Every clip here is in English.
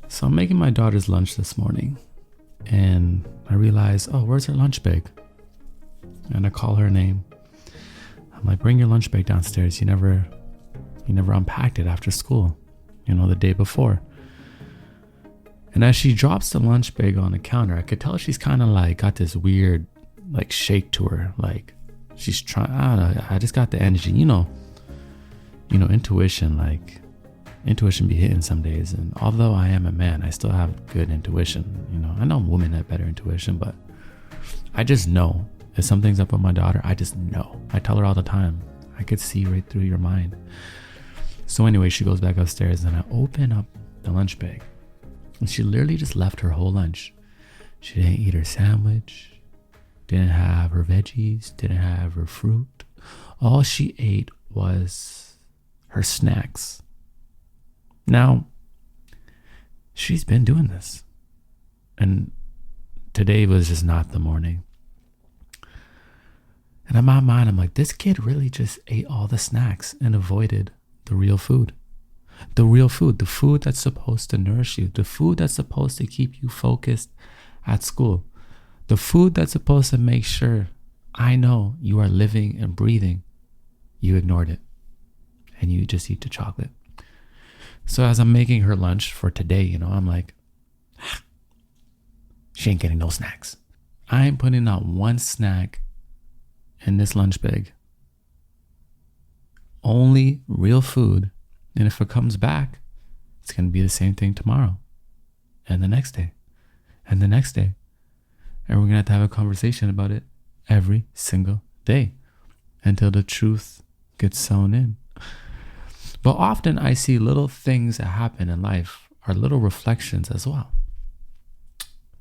So I'm making my daughter's lunch this morning, and I realize, oh, where's her lunch bag? And I call her name. I'm like, bring your lunch bag downstairs. You never unpacked it after school, the day before. And as she drops the lunch bag on the counter, I could tell she's kind of like got this weird like shake to her. Like she's trying, I don't know, I just got the energy, intuition, like intuition be hitting some days. And although I am a man, I still have good intuition. I know women have better intuition, but I just know if something's up with my daughter, I just know. I tell her all the time, I could see right through your mind. So anyway, she goes back upstairs and I open up the lunch bag. And she literally just left her whole lunch. She didn't eat her sandwich, didn't have her veggies, didn't have her fruit. All she ate was her snacks. Now, she's been doing this. And today was just not the morning. And in my mind, I'm like, this kid really just ate all the snacks and avoided the real food. The real food, the food that's supposed to nourish you, the food that's supposed to keep you focused at school, the food that's supposed to make sure I know you are living and breathing. You ignored it and you just eat the chocolate. So as I'm making her lunch for today, I'm like, she ain't getting no snacks. I ain't putting out one snack in this lunch bag. Only real food. And if it comes back, it's going to be the same thing tomorrow and the next day and the next day. And we're going to have a conversation about it every single day until the truth gets sewn in. But often I see little things that happen in life are little reflections as well.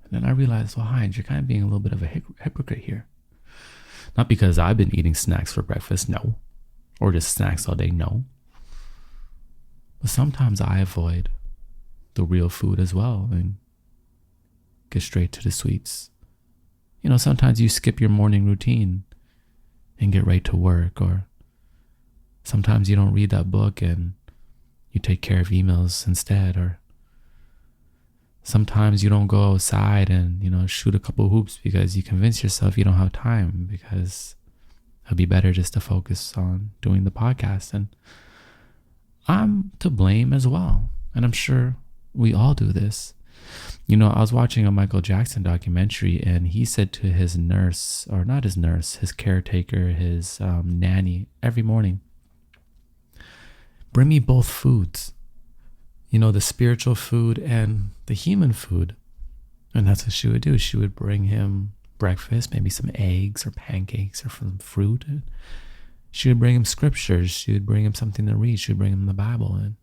And then I realize, well, Heinz, you're kind of being a little bit of a hypocrite here. Not because I've been eating snacks for breakfast, no. Or just snacks all day, no. But sometimes I avoid the real food as well and get straight to the sweets. Sometimes you skip your morning routine and get right to work, or sometimes you don't read that book and you take care of emails instead, or sometimes you don't go outside and, shoot a couple hoops because you convince yourself you don't have time, because it'd be better just to focus on doing the podcast. And I'm to blame as well. And I'm sure we all do this. I was watching a Michael Jackson documentary, and he said to his nurse, or not his nurse, his caretaker, his nanny, every morning, bring me both foods, the spiritual food and the human food. And that's what she would do. She would bring him breakfast, maybe some eggs or pancakes or some fruit. And she would bring him scriptures. She would bring him something to read. She would bring him the Bible. And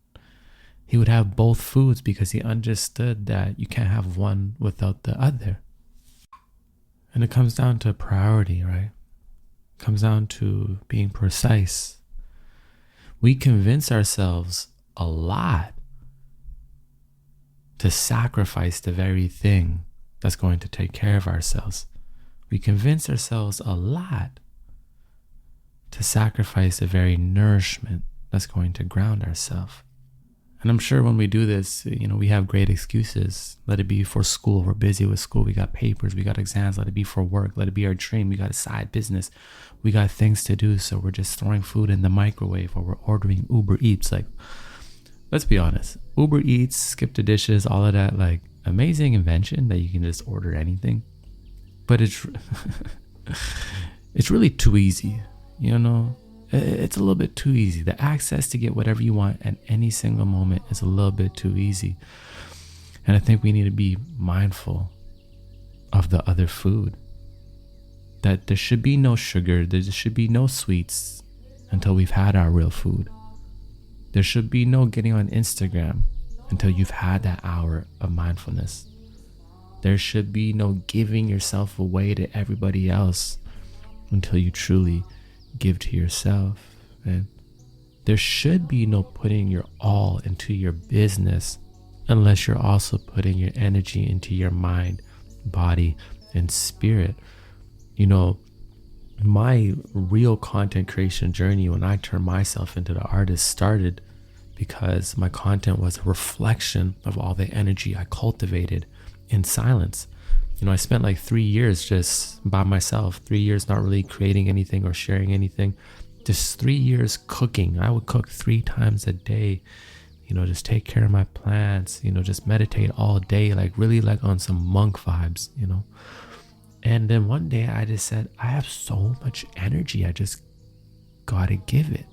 he would have both foods because he understood that you can't have one without the other. And it comes down to priority, right? It comes down to being precise. We convince ourselves a lot to sacrifice the very thing that's going to take care of ourselves. We convince ourselves a lot to sacrifice the very nourishment that's going to ground ourselves. And I'm sure when we do this, we have great excuses. Let it be for school. We're busy with school. We got papers. We got exams. Let it be for work. Let it be our dream. We got a side business. We got things to do. So we're just throwing food in the microwave, or we're ordering Uber Eats. Like, let's be honest. Uber Eats, skip the dishes, all of that, like amazing invention that you can just order anything. But it's really too easy, It's a little bit too easy. The access to get whatever you want at any single moment is a little bit too easy. And I think we need to be mindful of the other food. That there should be no sugar, there should be no sweets until we've had our real food. There should be no getting on Instagram until you've had that hour of mindfulness. There should be no giving yourself away to everybody else until you truly give to yourself. And there should be no putting your all into your business unless you're also putting your energy into your mind, body, and spirit. My real content creation journey, when I turned myself into the artist, started because my content was a reflection of all the energy I cultivated in silence. I spent like 3 years just by myself, 3 years not really creating anything or sharing anything, just 3 years cooking. I would cook 3 times a day, just take care of my plants, just meditate all day, like really like on some monk vibes, And then one day I just said, I have so much energy, I just gotta give it.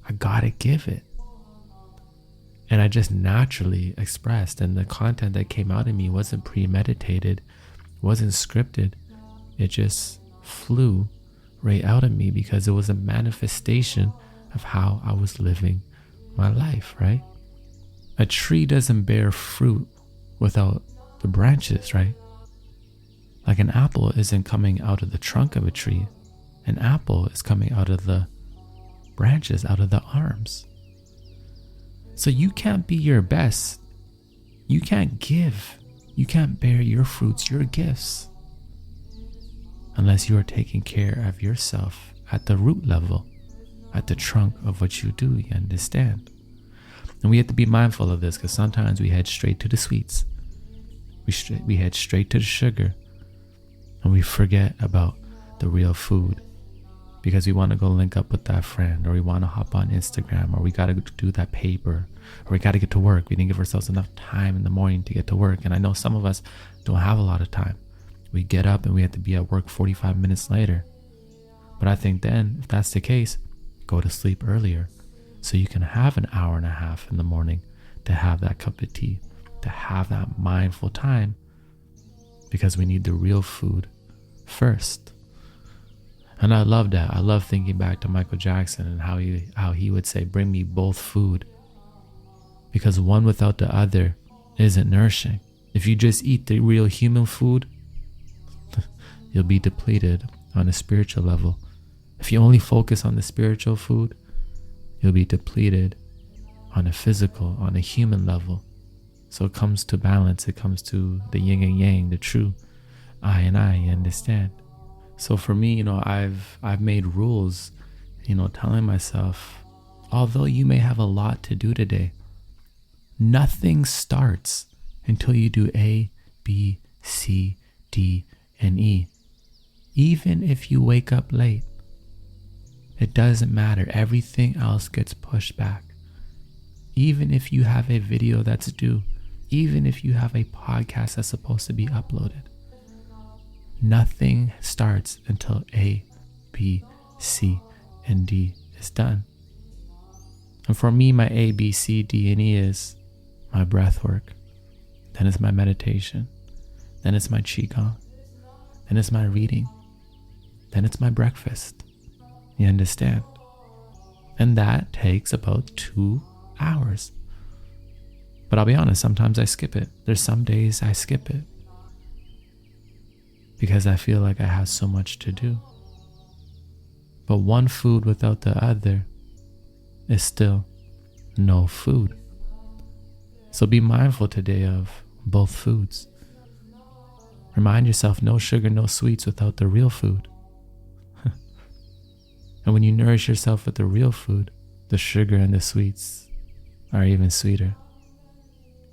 I gotta give it. And I just naturally expressed, and the content that came out of me wasn't premeditated, wasn't scripted. It just flew right out of me because it was a manifestation of how I was living my life, right? A tree doesn't bear fruit without the branches, right? Like an apple isn't coming out of the trunk of a tree. An apple is coming out of the branches, out of the arms. So you can't be your best. You can't give. You can't bear your fruits, your gifts, unless you are taking care of yourself at the root level, at the trunk of what you do, you understand? And we have to be mindful of this because sometimes we head straight to the sweets. We head straight to the sugar, and we forget about the real food because we want to go link up with that friend, or we want to hop on Instagram, or we got to do that paper, or we got to get to work. We didn't give ourselves enough time in the morning to get to work. And I know some of us don't have a lot of time. We get up and we have to be at work 45 minutes later. But I think then, if that's the case, go to sleep earlier so you can have an hour and a half in the morning to have that cup of tea, to have that mindful time, because we need the real food first. And I love that. I love thinking back to Michael Jackson and how he would say, bring me both food, because one without the other isn't nourishing. If you just eat the real human food, you'll be depleted on a spiritual level. If you only focus on the spiritual food, you'll be depleted on a physical, on a human level. So it comes to balance. It comes to the yin and yang, the true I and I, you understand? So for me, I've made rules, telling myself, although you may have a lot to do today, nothing starts until you do A, B, C, D, and E. Even if you wake up late, it doesn't matter. Everything else gets pushed back. Even if you have a video that's due, even if you have a podcast that's supposed to be uploaded, nothing starts until A, B, C, and D is done. And for me, my A, B, C, D, and E is my breath work. Then it's my meditation. Then it's my qigong. Then it's my reading. Then it's my breakfast. You understand? And that takes about 2 hours. But I'll be honest, sometimes I skip it. There's some days I skip it because I feel like I have so much to do. But one food without the other is still no food. So be mindful today of both foods. Remind yourself, no sugar, no sweets without the real food. And when you nourish yourself with the real food, the sugar and the sweets are even sweeter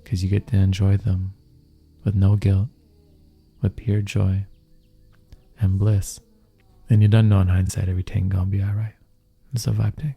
because you get to enjoy them with no guilt, with pure joy and bliss. And you don't know in hindsight everything gonna be alright. It's a vibe thing.